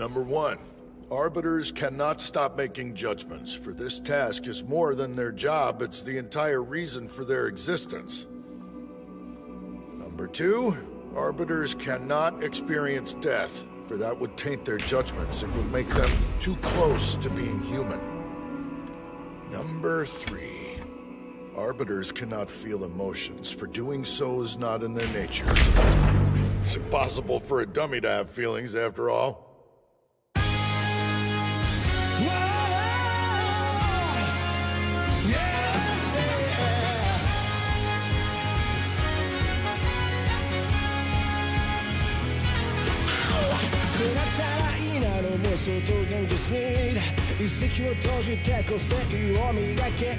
Number 1. Arbiters cannot stop making judgments, for this task is more than their job, it's the entire reason for their existence. Number 2. Arbiters cannot experience death, for that would taint their judgments and would make them too close to being human. Number 3. Arbiters cannot feel emotions, for doing so is not in their natures. It's impossible for a dummy to have feelings, after all.そうと現実に一石を閉じて個性を磨け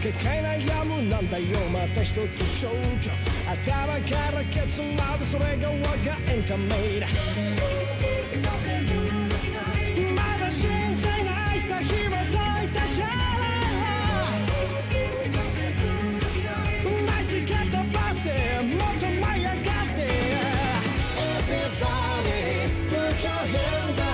結界悩むなんだよまた一つ消去頭からケツまでそれが我がエンタメだまだ死んじゃいないさ紐解いたシャラ毎日蹴っ飛ばしてもっと舞い上がって Everybody put your hands up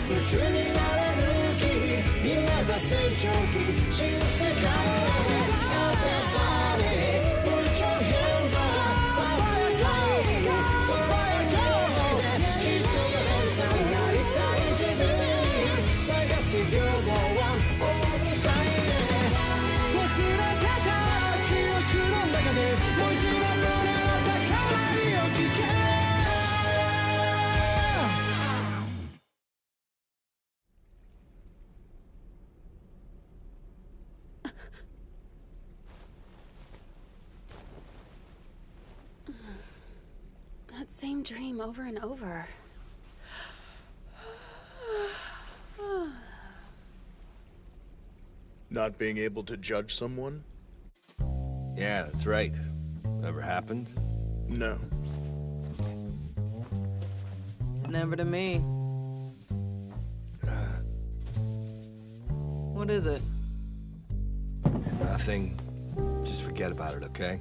夢中になれる君今だ成長期新世界 Everybody put your hands up さあ Fire Go そう Fire Go きっと連鎖になりたい自分探す平等は大舞台へ忘れてた記憶の中でもう一度胸の高鳴りを聞け That same dream over and over. Not being able to judge someone? Yeah, that's right. Ever happened? No. Never to me. What is it? Nothing. Just forget about it, okay?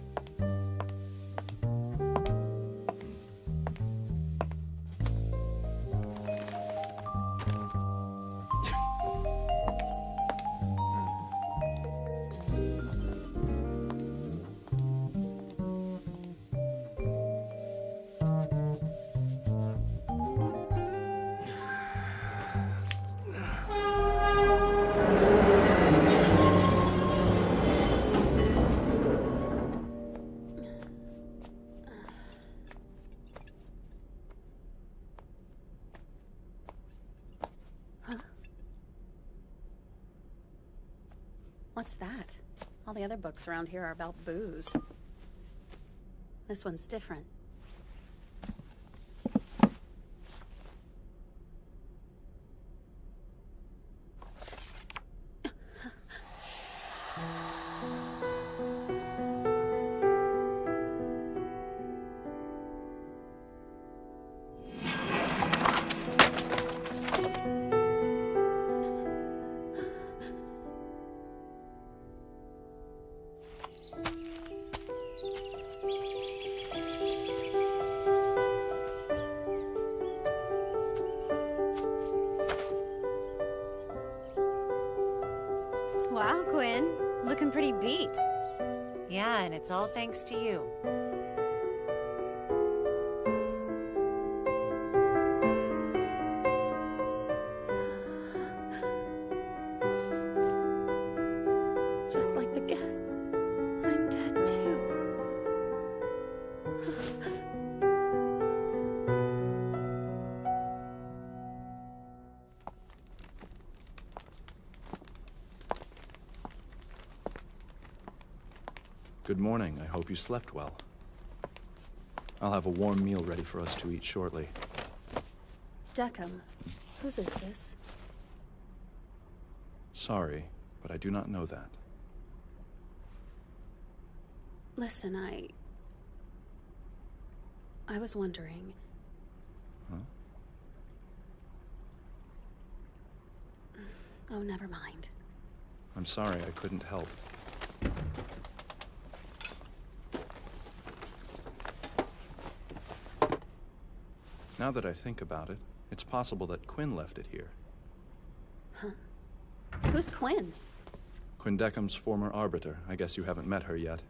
What's that? All the other books around here are about booze. This one's different. Wow, Quinn. Looking pretty beat. Yeah, and it's all thanks to you. Just like the guests. I'm dead too. Good morning. I hope you slept well. I'll have a warm meal ready for us to eat shortly. Deckham, whose is this? Sorry, but I do not know that. Listen, I was wondering... Huh? Oh, never mind. I'm sorry, I couldn't help. Now that I think about it, it's possible that Quinn left it here. Who's Quinn? Quinn Deckham's former arbiter. I guess you haven't met her yet.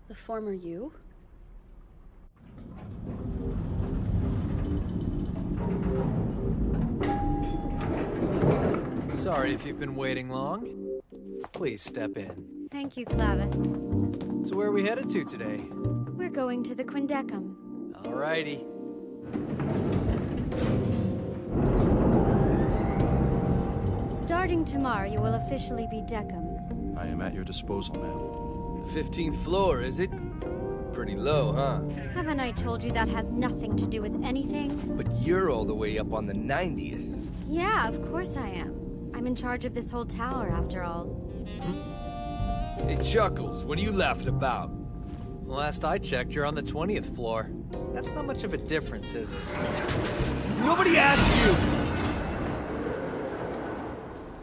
The former you? Sorry if you've been waiting long. Please step in. Thank you, Clavis. So where are we headed to today? We're going to the Quindecum. Alrighty. Starting tomorrow, you will officially be Deckham. I am at your disposal, ma'am. The 15th floor, is it? Pretty low, huh? Haven't I told you that has nothing to do with anything? But you're all the way up on the 90th. Yeah, of course I am. I'm in charge of this whole tower, after all. Hey, Chuckles, what are you laughing about? Last I checked, you're on the 20th floor. That's not much of a difference, is it? Nobody asked you!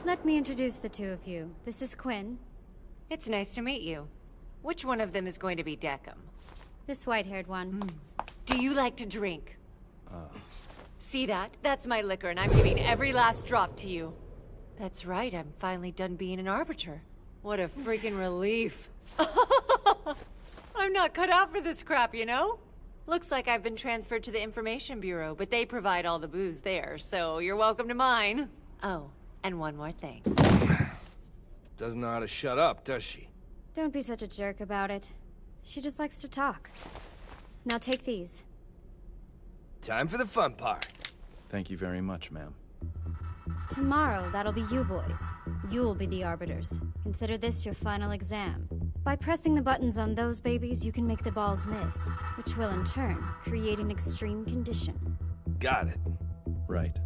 Let me introduce the two of you. This is Quinn. It's nice to meet you. Which one of them is going to be Deckham? This white-haired one. Do you like to drink? See that? That's my liquor, and I'm giving every last drop to you. That's right, I'm finally done being an arbiter. What a freaking relief. I'm not cut out for this crap, you know? Looks like I've been transferred to the Information Bureau, but they provide all the booze there, so you're welcome to mine. Oh, and one more thing. Doesn't know how to shut up, does she? Don't be such a jerk about it. She just likes to talk. Now take these. Time for the fun part. Thank you very much, ma'am. Tomorrow, that'll be you boys. You'll be the arbiters. Consider this your final exam. By pressing the buttons on those babies, you can make the balls miss, which will in turn create an extreme condition. Got it. Right.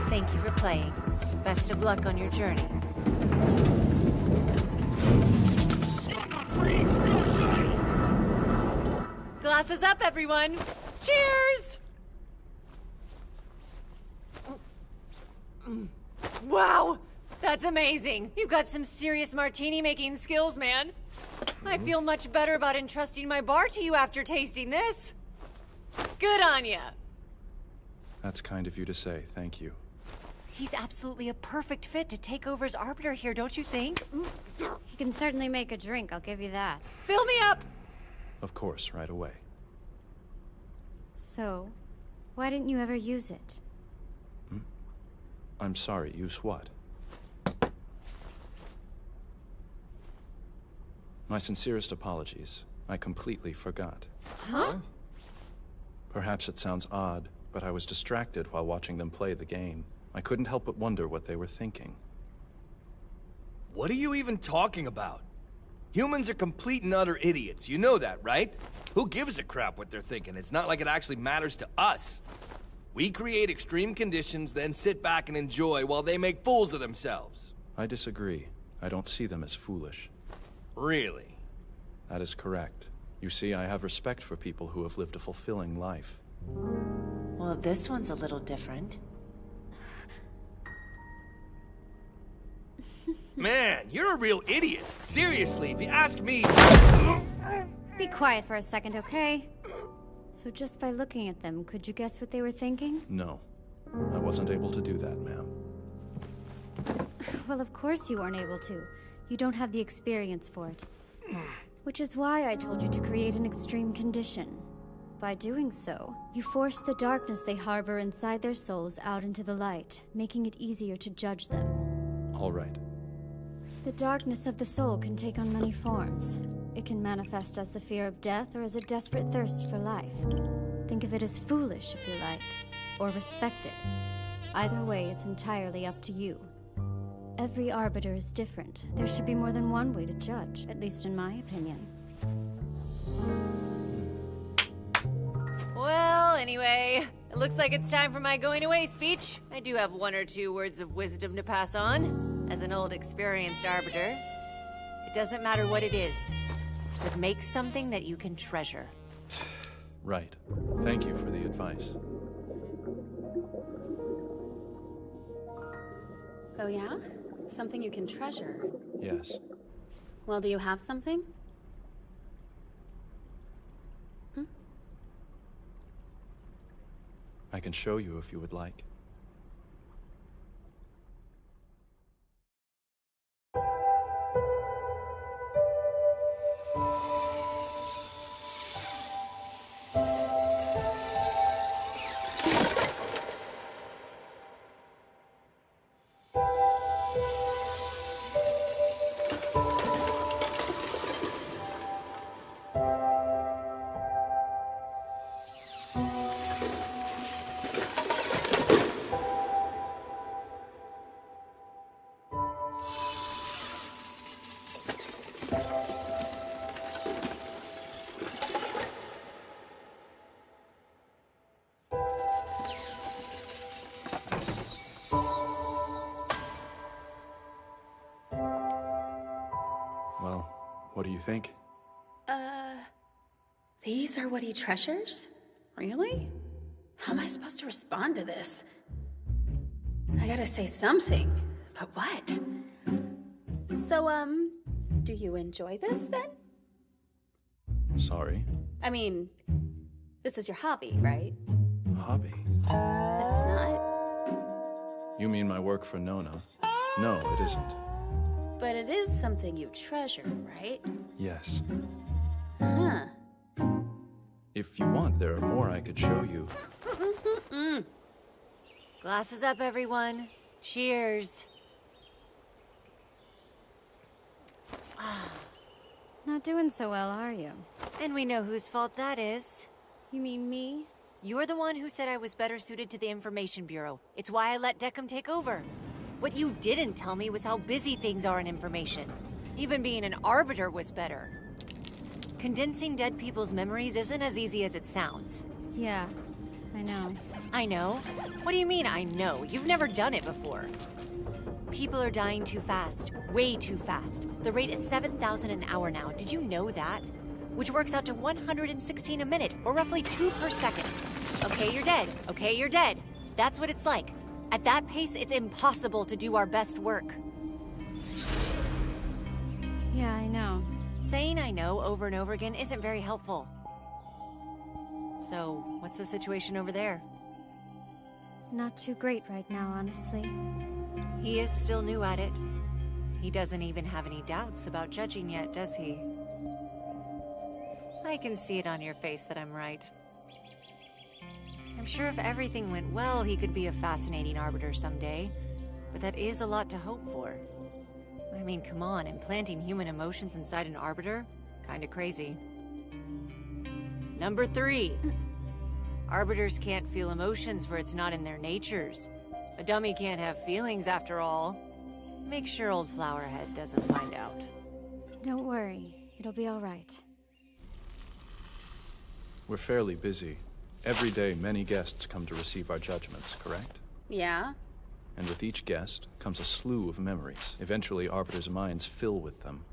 Thank you for playing. Best of luck on your journey. Glasses up, everyone! Cheers! Wow! That's amazing! You've got some serious martini-making skills, man! I feel much better about entrusting my bar to you after tasting this! Good on ya! That's kind of you to say, thank you. He's absolutely a perfect fit to take over as arbiter here, don't you think? He can certainly make a drink, I'll give you that. Fill me up! Of course, right away. So, why didn't you ever use it? I'm sorry, use what? My sincerest apologies. I completely forgot. Huh? Perhaps it sounds odd, but I was distracted while watching them play the game. I couldn't help but wonder what they were thinking. What are you even talking about? Humans are complete and utter idiots. You know that, right? Who gives a crap what they're thinking? It's not like it actually matters to us. We create extreme conditions, then sit back and enjoy while they make fools of themselves. I disagree. I don't see them as foolish. Really? That is correct. You see, I have respect for people who have lived a fulfilling life. Well, this one's a little different. Man, you're a real idiot. Seriously, if you ask me... Be quiet for a second, okay? So just by looking at them, could you guess what they were thinking? No. I wasn't able to do that, ma'am. Well, of course you weren't able to. You don't have the experience for it. Which is why I told you to create an extreme condition. By doing so, you force the darkness they harbor inside their souls out into the light, making it easier to judge them. All right. The darkness of the soul can take on many forms. It can manifest as the fear of death or as a desperate thirst for life. Think of it as foolish, if you like, or respect it. Either way, it's entirely up to you. Every arbiter is different. There should be more than one way to judge, at least in my opinion. Well, anyway, it looks like it's time for my going away speech. I do have 1 or 2 words of wisdom to pass on. As an old, experienced arbiter, it doesn't matter what it is, but make something that you can treasure. Right. Thank you for the advice. Oh yeah? Something you can treasure. Yes. Well, do you have something? I can show you if you would like. Well, what do you think? These are what he treasures? Really? How am I supposed to respond to this? I gotta say something, but what? So, do you enjoy this then? Sorry. I mean, this is your hobby, right? Hobby? It's not, You mean my work for Nona? No, it isn't. but it is something you treasure, right? Yes. Huh. If you want, there are more I could show you. Glasses up, everyone. Cheers. Not doing so well, are you? And we know whose fault that is. You mean me? You're the one who said I was better suited to the Information Bureau. It's why I let Deckham take over. What you didn't tell me was how busy things are in information. Even being an arbiter was better. Condensing dead people's memories isn't as easy as it sounds. Yeah, I know. I know? What do you mean, I know? You've never done it before. People are dying too fast. Way too fast. The rate is 7,000 an hour now. Did you know that? Which works out to 116 a minute, or roughly 2 per second. Okay, you're dead. Okay, you're dead. That's what it's like. At that pace, it's impossible to do our best work. Yeah, I know. Saying I know over and over again isn't very helpful. So, what's the situation over there? Not too great right now, honestly. He is still new at it. He doesn't even have any doubts about judging yet, does he? I can see it on your face that I'm right. I'm sure if everything went well, he could be a fascinating arbiter someday. But that is a lot to hope for. I mean, come on, implanting human emotions inside an arbiter? Kinda crazy. Number 3. Arbiters can't feel emotions for it's not in their natures. A dummy can't have feelings after all. Make sure old Flowerhead doesn't find out. Don't worry, it'll be all right. We're fairly busy. Every day, many guests come to receive our judgments, correct? Yeah? And with each guest comes a slew of memories. Eventually, arbiters' minds fill with them.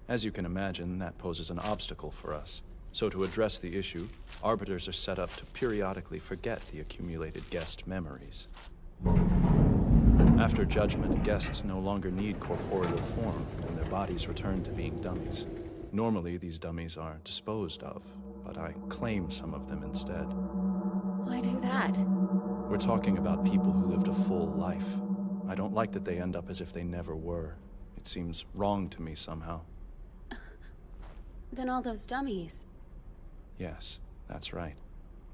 As you can imagine, that poses an obstacle for us. So to address the issue, arbiters are set up to periodically forget the accumulated guest memories. After judgment, guests no longer need corporeal form, and their bodies return to being dummies. Normally, these dummies are disposed of, but I claim some of them instead. Why do that? We're talking about people who lived a full life. I don't like that they end up as if they never were. It seems wrong to me somehow. Then all those dummies. Yes, that's right.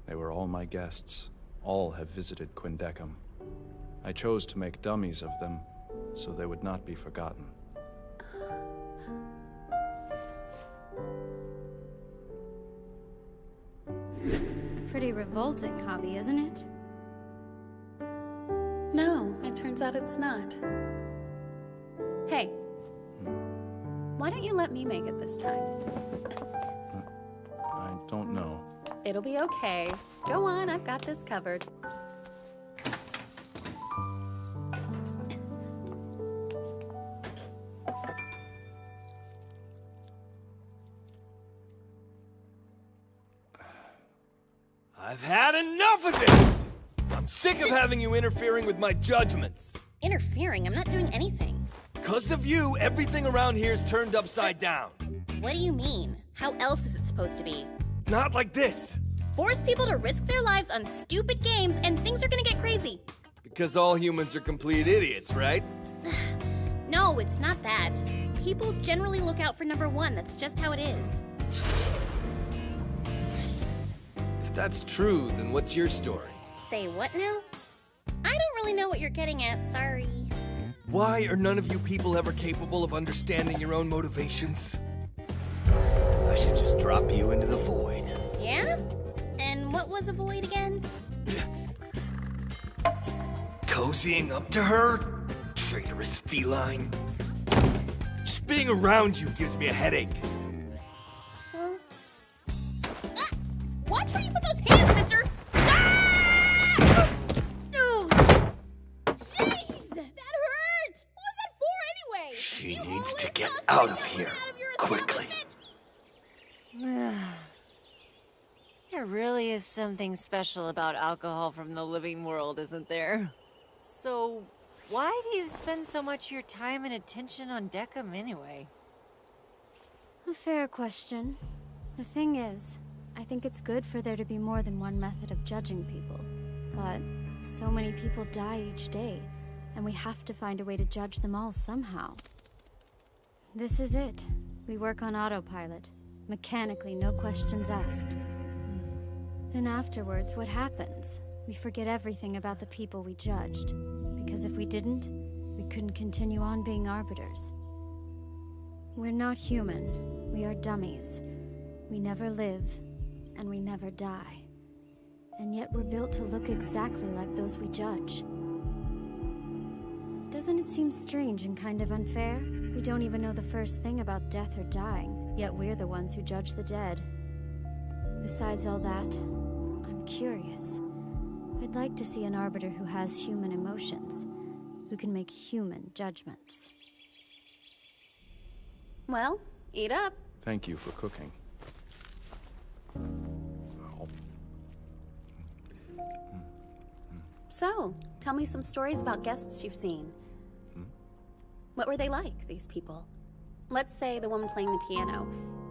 They were all my guests. All have visited Quindecum. I chose to make dummies of them, so they would not be forgotten. Pretty revolting hobby, isn't it? No, it turns out it's not. Hey. Why don't you let me make it this time? I don't know. It'll be okay. Go on, I've got this covered. I've had enough of this! I'm sick of having you interfering with my judgments. Interfering? I'm not doing anything. Because of you, everything around here's turned upside down. What do you mean? How else is it supposed to be? Not like this. Force people to risk their lives on stupid games and things are gonna get crazy. Because all humans are complete idiots, right? No, it's not that. People generally look out for number one. That's just how it is. If that's true, then what's your story? Say what now? I don't really know what you're getting at, sorry. Why are none of you people ever capable of understanding your own motivations? I should just drop you into the void. Yeah? And what was a void again? Cozying up to her? Traitorous feline. Just being around you gives me a headache. Huh? Ah! Watch where you put those hands, mister! Ah! Oh! Jeez! That hurt! What was that for anyway? She You needs to always get toss out me of down here, out of your quickly. There really is something special about alcohol from the living world, isn't there? So, why do you spend so much of your time and attention on Decum anyway? A fair question. The thing is, I think it's good for there to be more than one method of judging people. But so many people die each day, and we have to find a way to judge them all somehow. This is it. We work on autopilot. Mechanically, no questions asked. Then afterwards, what happens? We forget everything about the people we judged. Because if we didn't, we couldn't continue on being arbiters. We're not human. We are dummies. We never live, and we never die. And yet we're built to look exactly like those we judge. Doesn't it seem strange and kind of unfair? We don't even know the first thing about death or dying, yet we're the ones who judge the dead. Besides all that, I'm curious. I'd like to see an arbiter who has human emotions, who can make human judgments. Well, eat up. Thank you for cooking. So, tell me some stories about guests you've seen. What were they like, these people? Let's say the woman playing the piano.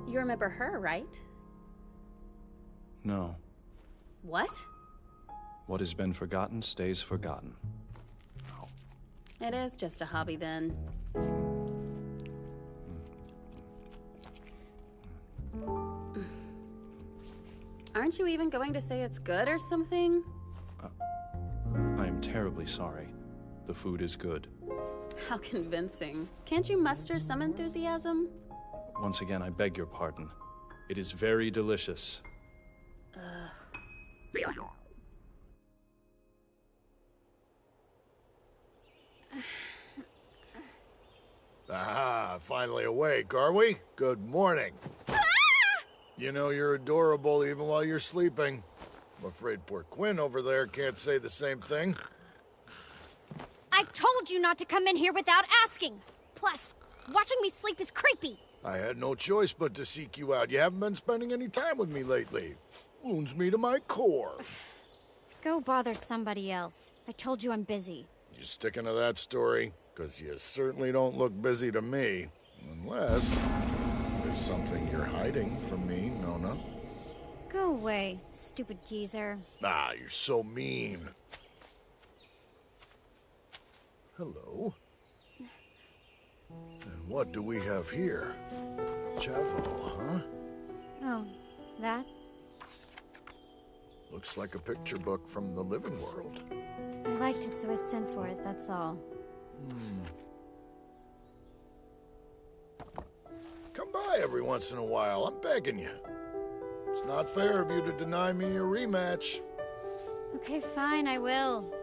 You remember her, right? No. What? What has been forgotten stays forgotten. It is just a hobby then. Aren't you even going to say it's good or something? I am terribly sorry. The food is good. How convincing. Can't you muster some enthusiasm? Once again, I beg your pardon. It is very delicious. Aha, finally awake, are we? Good morning. You know you're adorable even while you're sleeping. I'm afraid poor Quinn over there can't say the same thing. I told you not to come in here without asking! Plus, watching me sleep is creepy! I had no choice but to seek you out. You haven't been spending any time with me lately. Wounds me to my core. Go bother somebody else. I told you I'm busy. You sticking to that story? Because you certainly don't look busy to me. Unless there's something you're hiding from me, Nona. Go away, stupid geezer. Ah, you're so mean. Hello. And what do we have here? Chavo, huh? Oh, that? Looks like a picture book from the living world. I liked it, so I sent for it, that's all. Come by every once in a while, I'm begging you. It's not fair of you to deny me a rematch. Okay, fine, I will.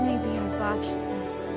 Maybe I botched this.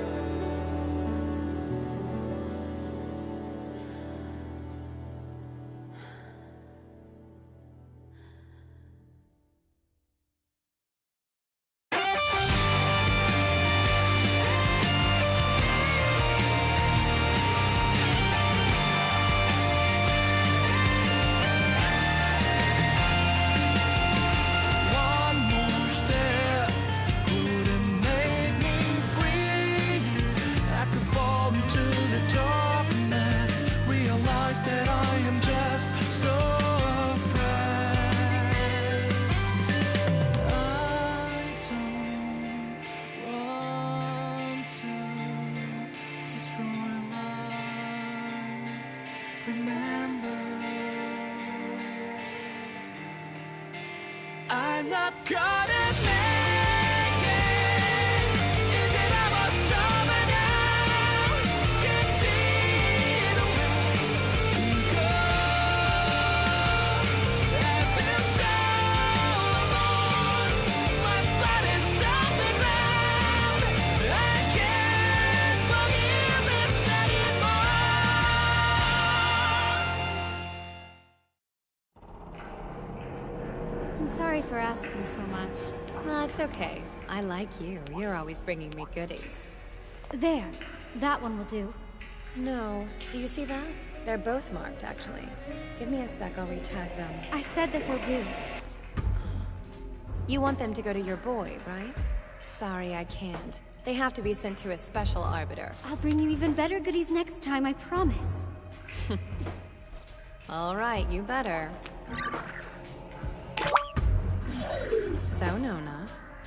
I'm not gonna make it. Is it almost over now? Can't see the way to go. I feel so alone. My body's on the ground. I can't forgive this anymore. I'm sorry for asking so much. No, it's okay. I like you. You're always bringing me goodies. There. That one will do. No. Do you see that? They're both marked, actually. Give me a sec, I'll re-tag them. I said that they'll do. You want them to go to your boy, right? Sorry, I can't. They have to be sent to a special arbiter. I'll bring you even better goodies next time, I promise. All right, you better. So, Nona,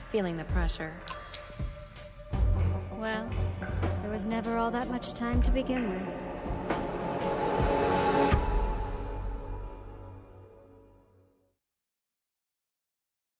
feeling the pressure? Well, there was never all that much time to begin with.